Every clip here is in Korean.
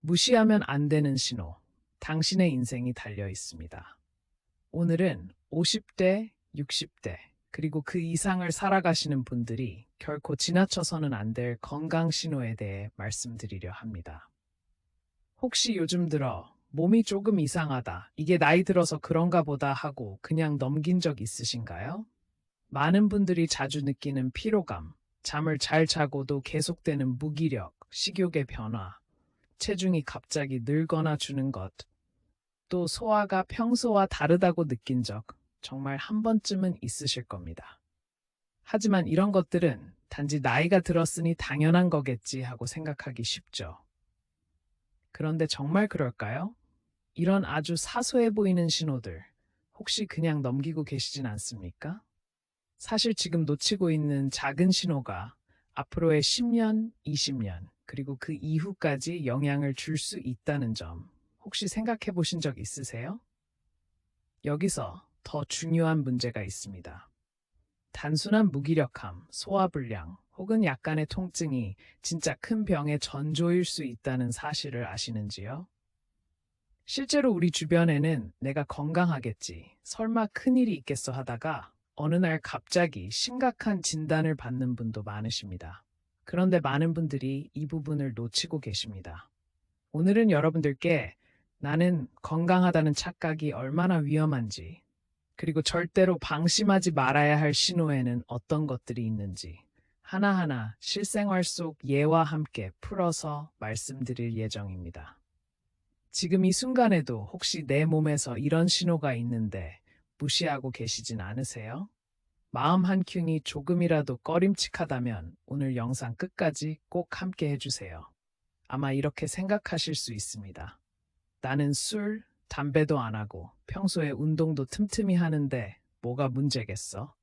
무시하면 안 되는 신호. 당신의 인생이 달려 있습니다. 오늘은 50대, 60대, 그리고 그 이상을 살아가시는 분들이 결코 지나쳐서는 안 될 건강 신호에 대해 말씀드리려 합니다. 혹시 요즘 들어 몸이 조금 이상하다, 이게 나이 들어서 그런가 보다 하고 그냥 넘긴 적 있으신가요? 많은 분들이 자주 느끼는 피로감, 잠을 잘 자고도 계속되는 무기력, 식욕의 변화, 체중이 갑자기 늘거나 주는 것, 또 소화가 평소와 다르다고 느낀 적 정말 한 번쯤은 있으실 겁니다. 하지만 이런 것들은 단지 나이가 들었으니 당연한 거겠지 하고 생각하기 쉽죠. 그런데 정말 그럴까요? 이런 아주 사소해 보이는 신호들, 혹시 그냥 넘기고 계시진 않습니까? 사실 지금 놓치고 있는 작은 신호가 앞으로의 10년, 20년, 그리고 그 이후까지 영향을 줄 수 있다는 점, 혹시 생각해 보신 적 있으세요? 여기서 더 중요한 문제가 있습니다. 단순한 무기력함, 소화불량, 혹은 약간의 통증이 진짜 큰 병의 전조일 수 있다는 사실을 아시는지요? 실제로 우리 주변에는 내가 건강하겠지, 설마 큰일이 있겠어 하다가 어느 날 갑자기 심각한 진단을 받는 분도 많으십니다. 그런데 많은 분들이 이 부분을 놓치고 계십니다. 오늘은 여러분들께 나는 건강하다는 착각이 얼마나 위험한지, 그리고 절대로 방심하지 말아야 할 신호에는 어떤 것들이 있는지 하나하나 실생활 속 예와 함께 풀어서 말씀드릴 예정입니다. 지금 이 순간에도 혹시 내 몸에서 이런 신호가 있는데 무시하고 계시진 않으세요? 마음 한켠이 조금이라도 꺼림칙하다면 오늘 영상 끝까지 꼭 함께 해주세요. 아마 이렇게 생각하실 수 있습니다. 나는 술, 담배도 안 하고 평소에 운동도 틈틈이 하는데 뭐가 문제겠어?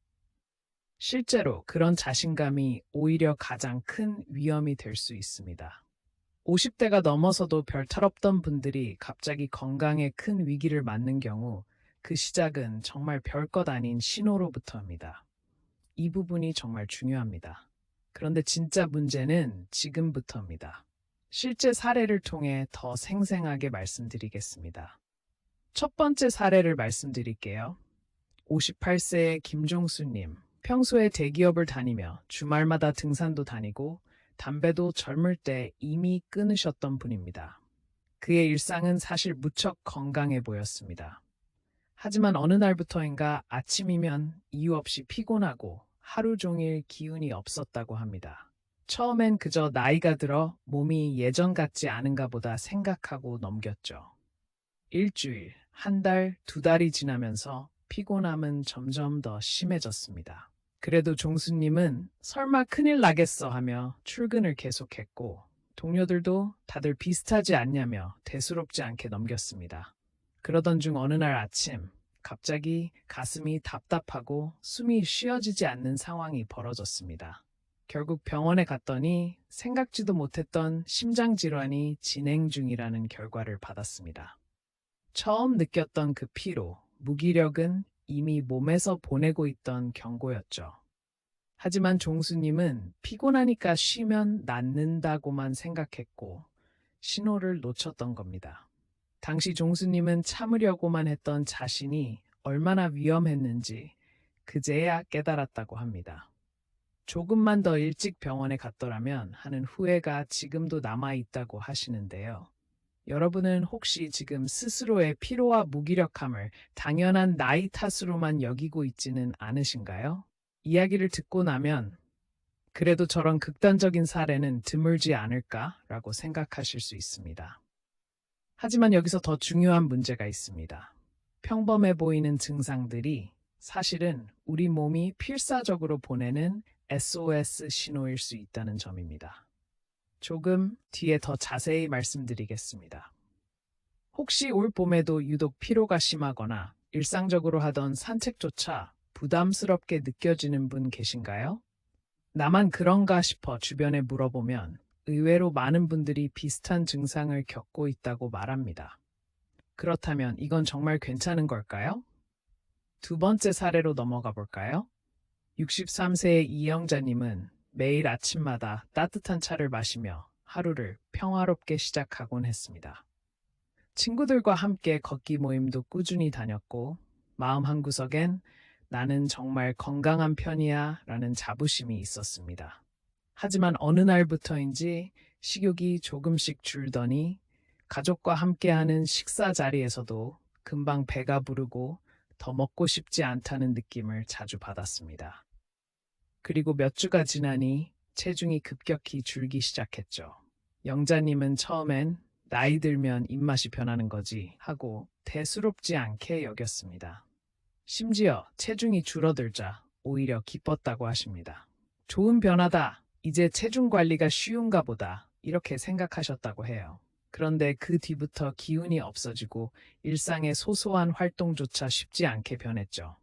실제로 그런 자신감이 오히려 가장 큰 위험이 될 수 있습니다. 50대가 넘어서도 별 탈없던 분들이 갑자기 건강에 큰 위기를 맞는 경우 그 시작은 정말 별것 아닌 신호로부터입니다. 이 부분이 정말 중요합니다. 그런데 진짜 문제는 지금부터입니다. 실제 사례를 통해 더 생생하게 말씀드리겠습니다. 첫 번째 사례를 말씀드릴게요. 58세의 김종수님. 평소에 대기업을 다니며 주말마다 등산도 다니고 담배도 젊을 때 이미 끊으셨던 분입니다. 그의 일상은 사실 무척 건강해 보였습니다. 하지만 어느 날부터인가 아침이면 이유 없이 피곤하고 하루 종일 기운이 없었다고 합니다. 처음엔 그저 나이가 들어 몸이 예전 같지 않은가 보다 생각하고 넘겼죠. 일주일, 한 달, 두 달이 지나면서 피곤함은 점점 더 심해졌습니다. 그래도 종수님은 설마 큰일 나겠어 하며 출근을 계속했고 동료들도 다들 비슷하지 않냐며 대수롭지 않게 넘겼습니다. 그러던 중 어느 날 아침 갑자기 가슴이 답답하고 숨이 쉬어지지 않는 상황이 벌어졌습니다. 결국 병원에 갔더니 생각지도 못했던 심장질환이 진행 중이라는 결과를 받았습니다. 처음 느꼈던 그 피로, 무기력은 이미 몸에서 보내고 있던 경고였죠. 하지만 종수님은 피곤하니까 쉬면 낫는다고만 생각했고 신호를 놓쳤던 겁니다. 당시 종수님은 참으려고만 했던 자신이 얼마나 위험했는지 그제야 깨달았다고 합니다. 조금만 더 일찍 병원에 갔더라면 하는 후회가 지금도 남아있다고 하시는데요. 여러분은 혹시 지금 스스로의 피로와 무기력함을 당연한 나이 탓으로만 여기고 있지는 않으신가요? 이야기를 듣고 나면 그래도 저런 극단적인 사례는 드물지 않을까라고 생각하실 수 있습니다. 하지만 여기서 더 중요한 문제가 있습니다. 평범해 보이는 증상들이 사실은 우리 몸이 필사적으로 보내는 SOS 신호일 수 있다는 점입니다. 조금 뒤에 더 자세히 말씀드리겠습니다. 혹시 올 봄에도 유독 피로가 심하거나 일상적으로 하던 산책조차 부담스럽게 느껴지는 분 계신가요? 나만 그런가 싶어 주변에 물어보면 의외로 많은 분들이 비슷한 증상을 겪고 있다고 말합니다. 그렇다면 이건 정말 괜찮은 걸까요? 두 번째 사례로 넘어가 볼까요? 63세의 이영자님은 매일 아침마다 따뜻한 차를 마시며 하루를 평화롭게 시작하곤 했습니다. 친구들과 함께 걷기 모임도 꾸준히 다녔고 마음 한구석엔 나는 정말 건강한 편이야 라는 자부심이 있었습니다. 하지만 어느 날부터인지 식욕이 조금씩 줄더니 가족과 함께하는 식사 자리에서도 금방 배가 부르고 더 먹고 싶지 않다는 느낌을 자주 받았습니다. 그리고 몇 주가 지나니 체중이 급격히 줄기 시작했죠. 영자님은 처음엔 나이 들면 입맛이 변하는 거지 하고 대수롭지 않게 여겼습니다. 심지어 체중이 줄어들자 오히려 기뻤다고 하십니다. 좋은 변화다. 이제 체중 관리가 쉬운가 보다. 이렇게 생각하셨다고 해요. 그런데 그 뒤부터 기운이 없어지고 일상의 소소한 활동조차 쉽지 않게 변했죠.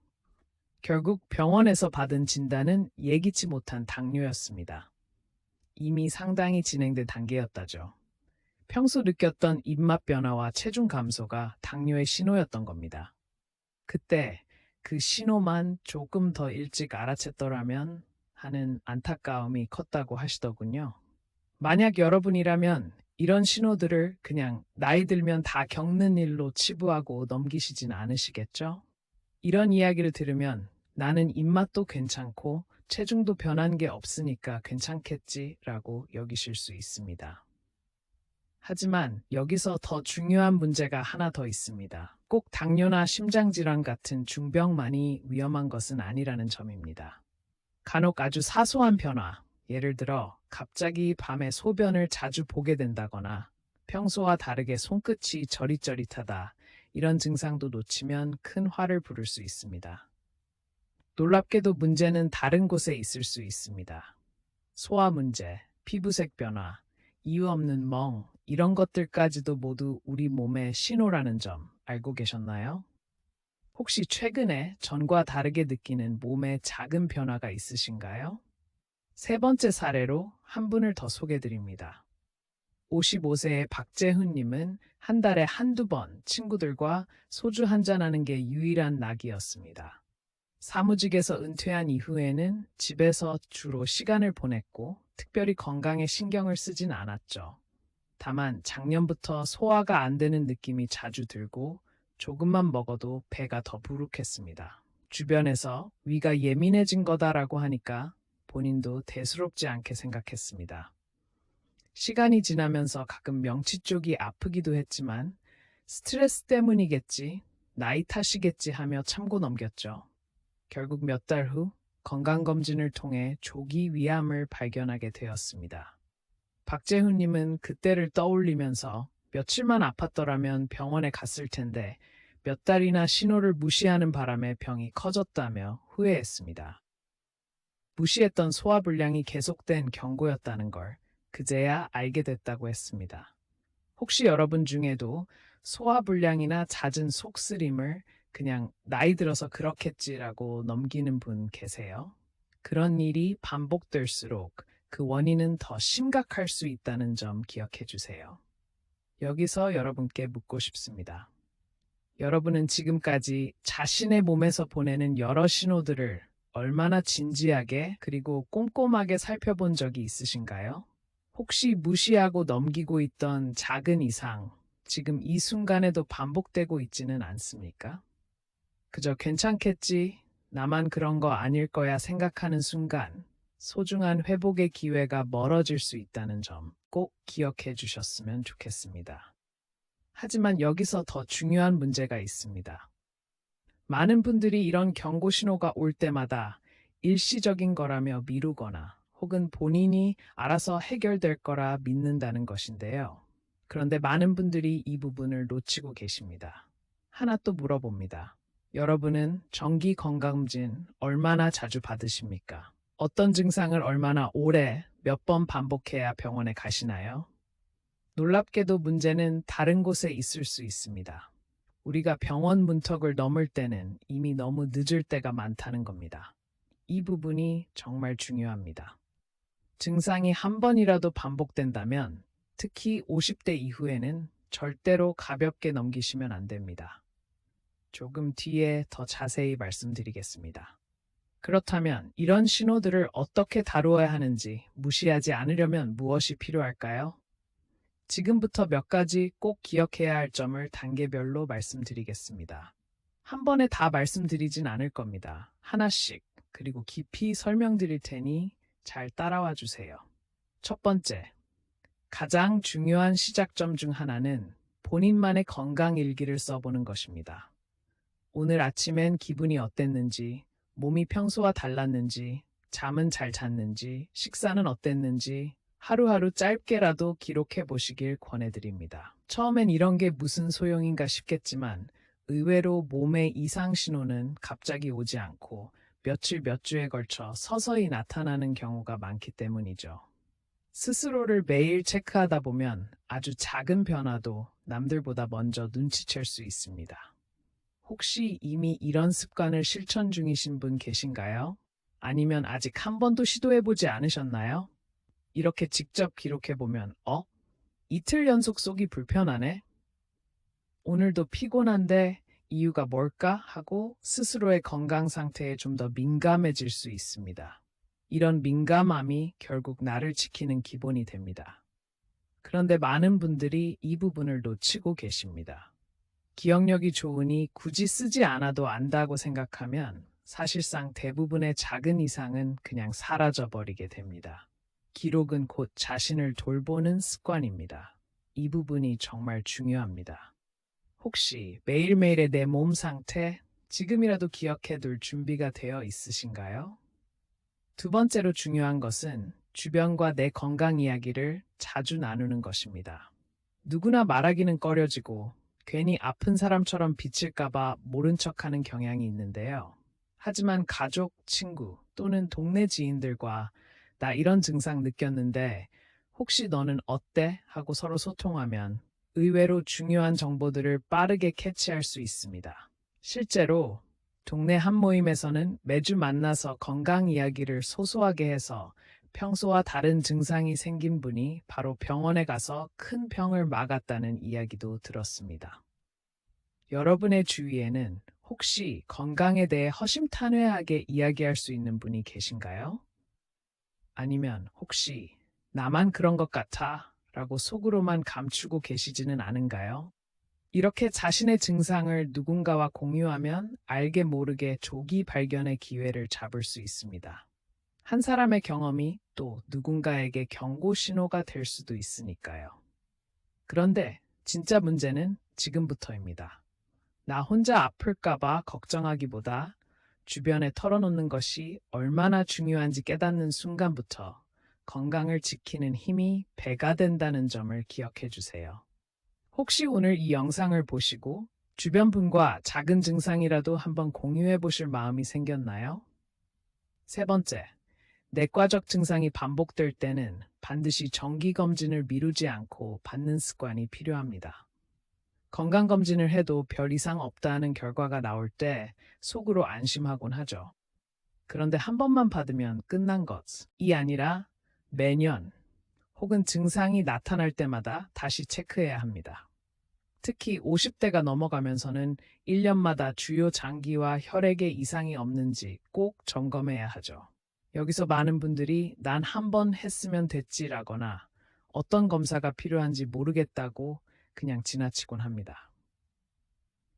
결국 병원에서 받은 진단은 예기치 못한 당뇨였습니다. 이미 상당히 진행된 단계였다죠. 평소 느꼈던 입맛 변화와 체중 감소가 당뇨의 신호였던 겁니다. 그때 그 신호만 조금 더 일찍 알아챘더라면 하는 안타까움이 컸다고 하시더군요. 만약 여러분이라면 이런 신호들을 그냥 나이 들면 다 겪는 일로 치부하고 넘기시진 않으시겠죠? 이런 이야기를 들으면 나는 입맛도 괜찮고 체중도 변한 게 없으니까 괜찮겠지라고 여기실 수 있습니다. 하지만 여기서 더 중요한 문제가 하나 더 있습니다. 꼭 당뇨나 심장질환 같은 중병만이 위험한 것은 아니라는 점입니다. 간혹 아주 사소한 변화, 예를 들어 갑자기 밤에 소변을 자주 보게 된다거나 평소와 다르게 손끝이 저릿저릿하다, 이런 증상도 놓치면 큰 화를 부를 수 있습니다. 놀랍게도 문제는 다른 곳에 있을 수 있습니다. 소화 문제, 피부색 변화, 이유 없는 멍, 이런 것들까지도 모두 우리 몸의 신호라는 점 알고 계셨나요? 혹시 최근에 전과 다르게 느끼는 몸의 작은 변화가 있으신가요? 세 번째 사례로 한 분을 더 소개드립니다. 55세의 박재훈님은 한 달에 한두 번 친구들과 소주 한잔하는 게 유일한 낙이었습니다. 사무직에서 은퇴한 이후에는 집에서 주로 시간을 보냈고 특별히 건강에 신경을 쓰진 않았죠. 다만 작년부터 소화가 안 되는 느낌이 자주 들고 조금만 먹어도 배가 더 부룩했습니다. 주변에서 위가 예민해진 거다라고 하니까 본인도 대수롭지 않게 생각했습니다. 시간이 지나면서 가끔 명치 쪽이 아프기도 했지만 스트레스 때문이겠지, 나이 탓이겠지 하며 참고 넘겼죠. 결국 몇 달 후 건강검진을 통해 조기 위암을 발견하게 되었습니다. 박재훈님은 그때를 떠올리면서 며칠만 아팠더라면 병원에 갔을 텐데 몇 달이나 신호를 무시하는 바람에 병이 커졌다며 후회했습니다. 무시했던 소화불량이 계속된 경고였다는 걸 그제야 알게 됐다고 했습니다. 혹시 여러분 중에도 소화불량이나 잦은 속쓰림을 그냥 나이 들어서 그렇겠지라고 넘기는 분 계세요? 그런 일이 반복될수록 그 원인은 더 심각할 수 있다는 점 기억해 주세요. 여기서 여러분께 묻고 싶습니다. 여러분은 지금까지 자신의 몸에서 보내는 여러 신호들을 얼마나 진지하게 그리고 꼼꼼하게 살펴본 적이 있으신가요? 혹시 무시하고 넘기고 있던 작은 이상, 지금 이 순간에도 반복되고 있지는 않습니까? 그저 괜찮겠지, 나만 그런 거 아닐 거야 생각하는 순간 소중한 회복의 기회가 멀어질 수 있다는 점 꼭 기억해 주셨으면 좋겠습니다. 하지만 여기서 더 중요한 문제가 있습니다. 많은 분들이 이런 경고 신호가 올 때마다 일시적인 거라며 미루거나 혹은 본인이 알아서 해결될 거라 믿는다는 것인데요. 그런데 많은 분들이 이 부분을 놓치고 계십니다. 하나 또 물어봅니다. 여러분은 정기 건강검진 얼마나 자주 받으십니까? 어떤 증상을 얼마나 오래 몇 번 반복해야 병원에 가시나요? 놀랍게도 문제는 다른 곳에 있을 수 있습니다. 우리가 병원 문턱을 넘을 때는 이미 너무 늦을 때가 많다는 겁니다. 이 부분이 정말 중요합니다. 증상이 한 번이라도 반복된다면 특히 50대 이후에는 절대로 가볍게 넘기시면 안 됩니다. 조금 뒤에 더 자세히 말씀드리겠습니다. 그렇다면 이런 신호들을 어떻게 다루어야 하는지 무시하지 않으려면 무엇이 필요할까요? 지금부터 몇 가지 꼭 기억해야 할 점을 단계별로 말씀드리겠습니다. 한 번에 다 말씀드리진 않을 겁니다. 하나씩, 그리고 깊이 설명드릴 테니 잘 따라와 주세요. 첫 번째, 가장 중요한 시작점 중 하나는 본인만의 건강 일기를 써보는 것입니다. 오늘 아침엔 기분이 어땠는지, 몸이 평소와 달랐는지, 잠은 잘 잤는지, 식사는 어땠는지 하루하루 짧게라도 기록해 보시길 권해드립니다. 처음엔 이런 게 무슨 소용인가 싶겠지만 의외로 몸의 이상 신호는 갑자기 오지 않고 며칠 몇 주에 걸쳐 서서히 나타나는 경우가 많기 때문이죠. 스스로를 매일 체크하다 보면 아주 작은 변화도 남들보다 먼저 눈치챌 수 있습니다. 혹시 이미 이런 습관을 실천 중이신 분 계신가요? 아니면 아직 한 번도 시도해보지 않으셨나요? 이렇게 직접 기록해보면, 이틀 연속 속이 불편하네? 오늘도 피곤한데 이유가 뭘까? 하고 스스로의 건강 상태에 좀 더 민감해질 수 있습니다. 이런 민감함이 결국 나를 지키는 기본이 됩니다. 그런데 많은 분들이 이 부분을 놓치고 계십니다. 기억력이 좋으니 굳이 쓰지 않아도 안다고 생각하면 사실상 대부분의 작은 이상은 그냥 사라져버리게 됩니다. 기록은 곧 자신을 돌보는 습관입니다. 이 부분이 정말 중요합니다. 혹시 매일매일의 내 몸 상태, 지금이라도 기억해 둘 준비가 되어 있으신가요? 두 번째로 중요한 것은 주변과 내 건강 이야기를 자주 나누는 것입니다. 누구나 말하기는 꺼려지고 괜히 아픈 사람처럼 비칠까봐 모른 척하는 경향이 있는데요. 하지만 가족, 친구 또는 동네 지인들과 나 이런 증상 느꼈는데 혹시 너는 어때? 하고 서로 소통하면 의외로 중요한 정보들을 빠르게 캐치할 수 있습니다. 실제로 동네 한 모임에서는 매주 만나서 건강 이야기를 소소하게 해서 평소와 다른 증상이 생긴 분이 바로 병원에 가서 큰 병을 막았다는 이야기도 들었습니다. 여러분의 주위에는 혹시 건강에 대해 허심탄회하게 이야기할 수 있는 분이 계신가요? 아니면 혹시 나만 그런 것 같아 라고 속으로만 감추고 계시지는 않은가요? 이렇게 자신의 증상을 누군가와 공유하면 알게 모르게 조기 발견의 기회를 잡을 수 있습니다. 한 사람의 경험이 또 누군가에게 경고 신호가 될 수도 있으니까요. 그런데 진짜 문제는 지금부터입니다. 나 혼자 아플까봐 걱정하기보다 주변에 털어놓는 것이 얼마나 중요한지 깨닫는 순간부터 건강을 지키는 힘이 배가 된다는 점을 기억해 주세요. 혹시 오늘 이 영상을 보시고 주변 분과 작은 증상이라도 한번 공유해 보실 마음이 생겼나요? 세 번째, 내과적 증상이 반복될 때는 반드시 정기검진을 미루지 않고 받는 습관이 필요합니다. 건강검진을 해도 별 이상 없다는 결과가 나올 때 속으로 안심하곤 하죠. 그런데 한 번만 받으면 끝난 것이 아니라 매년 혹은 증상이 나타날 때마다 다시 체크해야 합니다. 특히 50대가 넘어가면서는 1년마다 주요 장기와 혈액에 이상이 없는지 꼭 점검해야 하죠. 여기서 많은 분들이 난 한 번 했으면 됐지라거나 어떤 검사가 필요한지 모르겠다고 그냥 지나치곤 합니다.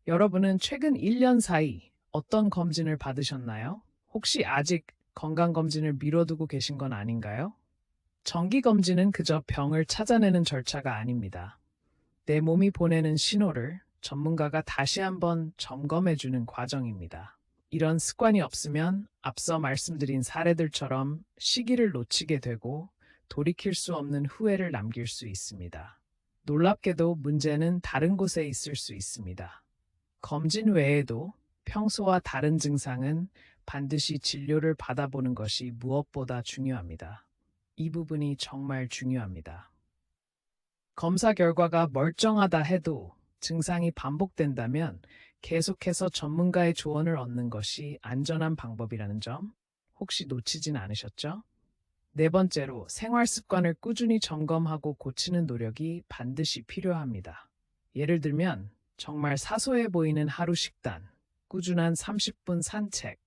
여러분은 최근 1년 사이 어떤 검진을 받으셨나요? 혹시 아직 건강검진을 미뤄두고 계신 건 아닌가요? 정기검진은 그저 병을 찾아내는 절차가 아닙니다. 내 몸이 보내는 신호를 전문가가 다시 한번 점검해주는 과정입니다. 이런 습관이 없으면 앞서 말씀드린 사례들처럼 시기를 놓치게 되고 돌이킬 수 없는 후회를 남길 수 있습니다. 놀랍게도 문제는 다른 곳에 있을 수 있습니다. 검진 외에도 평소와 다른 증상은 반드시 진료를 받아보는 것이 무엇보다 중요합니다. 이 부분이 정말 중요합니다. 검사 결과가 멀쩡하다 해도 증상이 반복된다면 계속해서 전문가의 조언을 얻는 것이 안전한 방법이라는 점 혹시 놓치진 않으셨죠? 네 번째로 생활 습관을 꾸준히 점검하고 고치는 노력이 반드시 필요합니다. 예를 들면 정말 사소해 보이는 하루 식단, 꾸준한 30분 산책,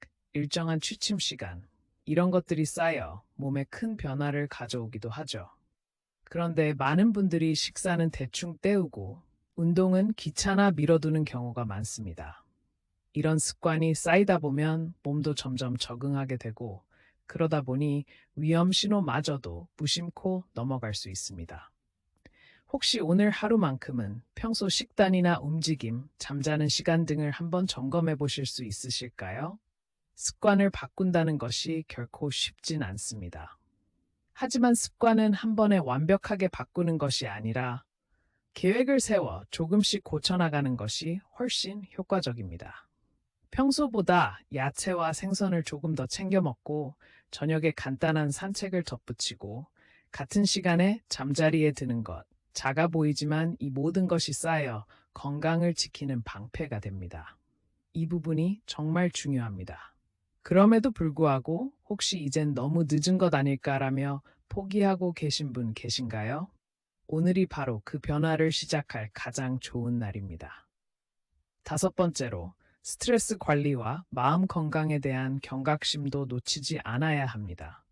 일정한 취침 시간, 이런 것들이 쌓여 몸에 큰 변화를 가져오기도 하죠. 그런데 많은 분들이 식사는 대충 때우고 운동은 귀찮아 미뤄두는 경우가 많습니다. 이런 습관이 쌓이다 보면 몸도 점점 적응하게 되고 그러다 보니 위험 신호마저도 무심코 넘어갈 수 있습니다. 혹시 오늘 하루만큼은 평소 식단이나 움직임, 잠자는 시간 등을 한번 점검해 보실 수 있으실까요? 습관을 바꾼다는 것이 결코 쉽진 않습니다. 하지만 습관은 한 번에 완벽하게 바꾸는 것이 아니라 계획을 세워 조금씩 고쳐나가는 것이 훨씬 효과적입니다. 평소보다 야채와 생선을 조금 더 챙겨 먹고 저녁에 간단한 산책을 덧붙이고 같은 시간에 잠자리에 드는 것, 작아 보이지만 이 모든 것이 쌓여 건강을 지키는 방패가 됩니다. 이 부분이 정말 중요합니다. 그럼에도 불구하고 혹시 이젠 너무 늦은 것 아닐까라며 포기하고 계신 분 계신가요? 오늘이 바로 그 변화를 시작할 가장 좋은 날입니다. 다섯 번째로, 스트레스 관리와 마음 건강에 대한 경각심도 놓치지 않아야 합니다.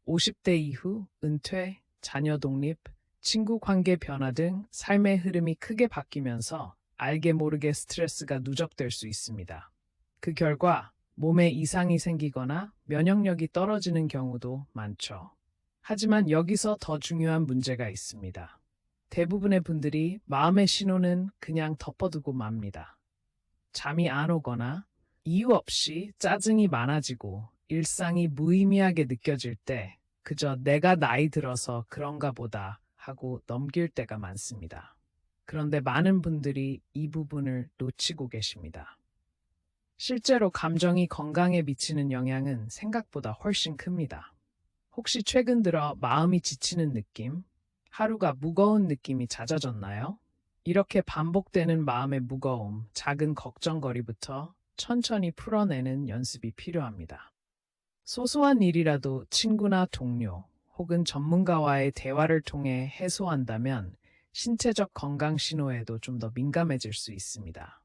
50대 이후 은퇴, 자녀 독립, 친구 관계 변화 등 삶의 흐름이 크게 바뀌면서 알게 모르게 스트레스가 누적될 수 있습니다. 그 결과 몸에 이상이 생기거나 면역력이 떨어지는 경우도 많죠. 하지만 여기서 더 중요한 문제가 있습니다. 대부분의 분들이 마음의 신호는 그냥 덮어두고 맙니다. 잠이 안 오거나 이유 없이 짜증이 많아지고 일상이 무의미하게 느껴질 때 그저 내가 나이 들어서 그런가 보다 하고 넘길 때가 많습니다. 그런데 많은 분들이 이 부분을 놓치고 계십니다. 실제로 감정이 건강에 미치는 영향은 생각보다 훨씬 큽니다. 혹시 최근 들어 마음이 지치는 느낌, 하루가 무거운 느낌이 잦아졌나요? 이렇게 반복되는 마음의 무거움, 작은 걱정거리부터 천천히 풀어내는 연습이 필요합니다. 소소한 일이라도 친구나 동료 혹은 전문가와의 대화를 통해 해소한다면 신체적 건강 신호에도 좀 더 민감해질 수 있습니다.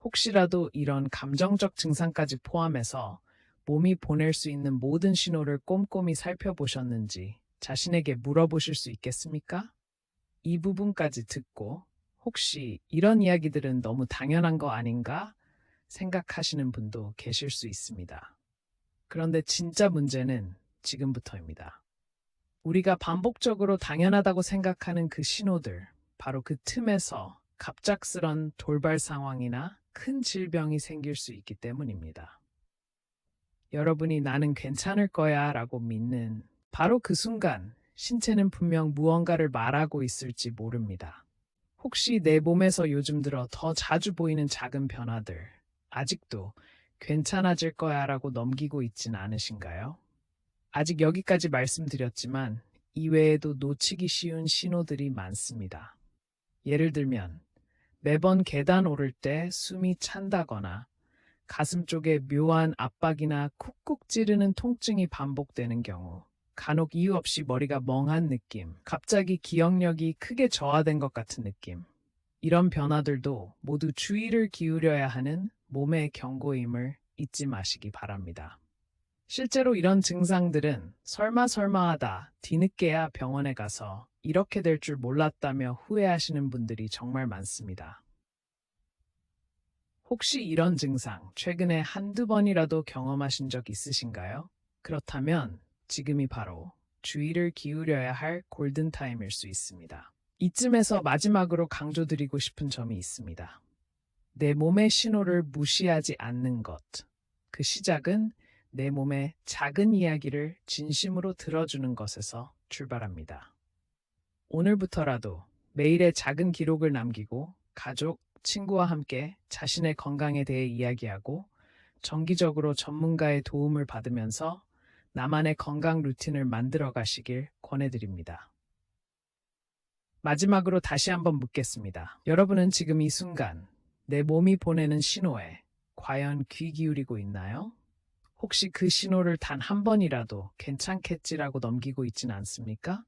혹시라도 이런 감정적 증상까지 포함해서 몸이 보낼 수 있는 모든 신호를 꼼꼼히 살펴보셨는지 자신에게 물어보실 수 있겠습니까? 이 부분까지 듣고 혹시 이런 이야기들은 너무 당연한 거 아닌가 생각하시는 분도 계실 수 있습니다. 그런데 진짜 문제는 지금부터입니다. 우리가 반복적으로 당연하다고 생각하는 그 신호들, 바로 그 틈에서 갑작스런 돌발 상황이나 큰 질병이 생길 수 있기 때문입니다. 여러분이 나는 괜찮을 거야 라고 믿는 바로 그 순간 신체는 분명 무언가를 말하고 있을지 모릅니다. 혹시 내 몸에서 요즘 들어 더 자주 보이는 작은 변화들, 아직도 괜찮아질 거야 라고 넘기고 있진 않으신가요? 아직 여기까지 말씀드렸지만 이외에도 놓치기 쉬운 신호들이 많습니다. 예를 들면 매번 계단 오를 때 숨이 찬다거나 가슴 쪽에 묘한 압박이나 쿡쿡 찌르는 통증이 반복되는 경우, 간혹 이유 없이 머리가 멍한 느낌, 갑자기 기억력이 크게 저하된 것 같은 느낌, 이런 변화들도 모두 주의를 기울여야 하는 몸의 경고임을 잊지 마시기 바랍니다. 실제로 이런 증상들은 설마 하다 뒤늦게야 병원에 가서 이렇게 될 줄 몰랐다며 후회하시는 분들이 정말 많습니다. 혹시 이런 증상 최근에 한두 번이라도 경험하신 적 있으신가요? 그렇다면 지금이 바로 주의를 기울여야 할 골든타임일 수 있습니다. 이쯤에서 마지막으로 강조드리고 싶은 점이 있습니다. 내 몸의 신호를 무시하지 않는 것. 그 시작은 내 몸의 작은 이야기를 진심으로 들어주는 것에서 출발합니다. 오늘부터라도 매일의 작은 기록을 남기고 가족, 친구와 함께 자신의 건강에 대해 이야기하고 정기적으로 전문가의 도움을 받으면서 나만의 건강 루틴을 만들어 가시길 권해드립니다. 마지막으로 다시 한번 묻겠습니다. 여러분은 지금 이 순간 내 몸이 보내는 신호에 과연 귀 기울이고 있나요? 혹시 그 신호를 단 한 번이라도 괜찮겠지라고 넘기고 있진 않습니까?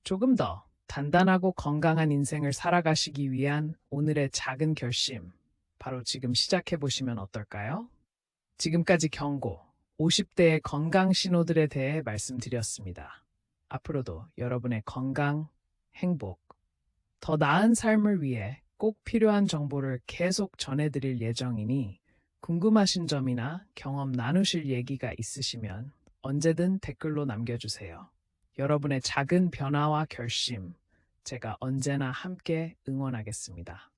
조금 더 단단하고 건강한 인생을 살아가시기 위한 오늘의 작은 결심, 바로 지금 시작해 보시면 어떨까요? 지금까지 경고, 50대의 건강 신호들에 대해 말씀드렸습니다. 앞으로도 여러분의 건강, 행복, 더 나은 삶을 위해 꼭 필요한 정보를 계속 전해드릴 예정이니 궁금하신 점이나 경험 나누실 얘기가 있으시면 언제든 댓글로 남겨주세요. 여러분의 작은 변화와 결심, 제가 언제나 함께 응원하겠습니다.